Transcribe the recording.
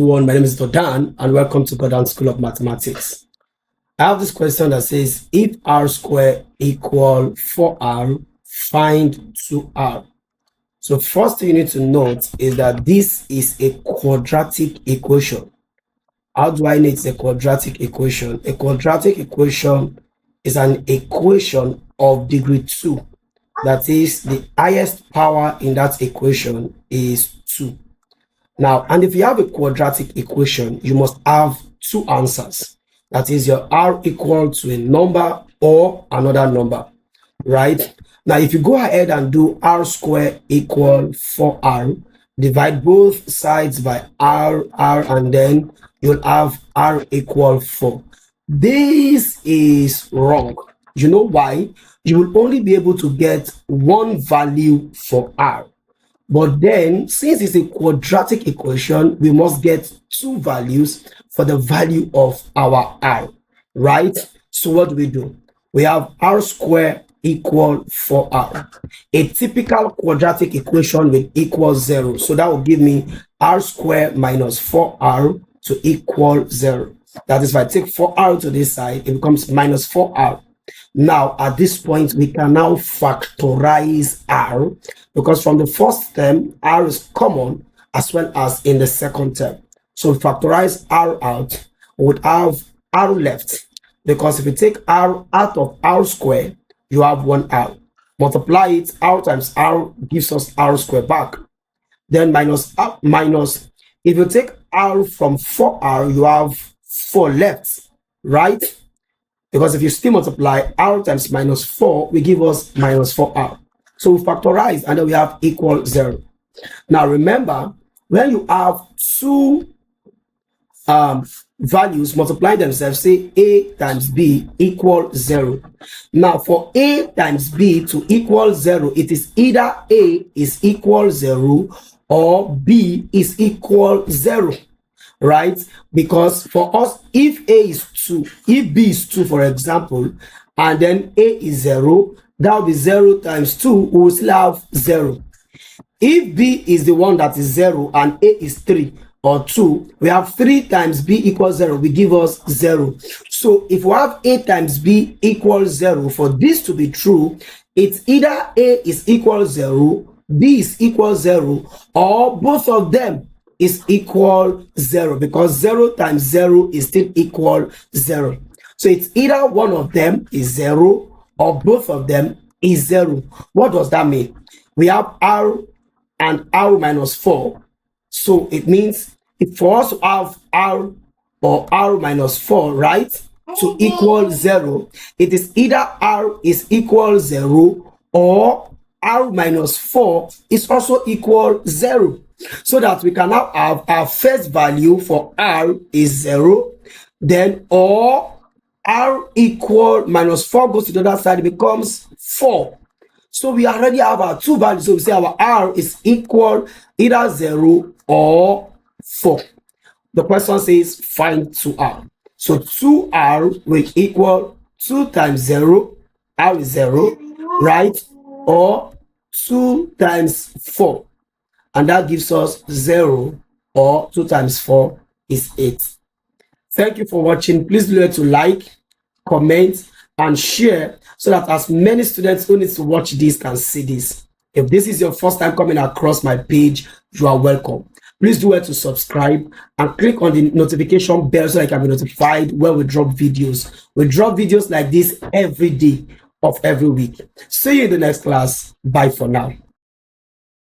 Everyone, my name is Goddan and welcome to Goddan School of Mathematics. I have this question that says, if r squared equal 4r, find 2r. So first thing you need to note is that this is a quadratic equation. How do I know it's a quadratic equation? A quadratic equation is an equation of degree 2. That is, the highest power in that equation is 2. Now, and if you have a quadratic equation, you must have two answers. That is, your r equal to a number or another number, right? Now, if you go ahead and do r squared equal 4r, divide both sides by r, and then you'll have r equal 4. This is wrong. You know why? You will only be able to get one value for r. But then, since it's a quadratic equation, we must get two values for the value of our r, right? So what do? We have r squared equal 4r. A typical quadratic equation will equal 0. So that will give me r squared minus 4r to equal 0. That is, if I take 4r to this side, it becomes minus 4r. Now, at this point, we can now factorize r, because from the first term, r is common as well as in the second term. So factorize r out, we would have r left, because if you take r out of r squared, you have 1r. Multiply it, r times r gives us r squared back. Then minus, if you take r from 4r, you have 4 left, right? Because if you still multiply r times minus 4, will give us minus 4r. So we factorize and then we have equal 0. Now remember, when you have two values multiplying themselves, say a times b equal 0. Now for a times b to equal 0, it is either a is equal 0 or b is equal 0. Right? Because for us, if a is 2, if b is 2, for example, and then a is 0, that will be 0 times 2, we will still have 0. If b is the one that is 0 and a is 3 or 2, we have 3 times b equals 0, will give us 0. So if we have a times b equals 0, for this to be true, it's either a is equal 0, b is equal 0, or both of them is equal 0, because 0 times 0 is still equal 0. So it's either one of them is 0 or both of them is 0. What does that mean? We have r and r minus 4. So it means if for us to have r or r minus 4, right, to equal 0, it is either r is equal 0 or r minus 4 is also equal 0. So that we can now have our first value for r is 0, then or r equal minus 4 goes to the other side, it becomes 4. So we already have our two values. So we say our r is equal either 0 or 4. The question says find 2r. So 2r will equal 2 times 0, r is 0, right? Or 2 times 4. And that gives us 0, or 2 times 4 is 8. Thank you for watching. Please remember to like, comment, and share so that as many students who need to watch this can see this. If this is your first time coming across my page, you are welcome. Please do well to subscribe and click on the notification bell so that you can be notified when we drop videos. We drop videos like this every day of every week. See you in the next class. Bye for now.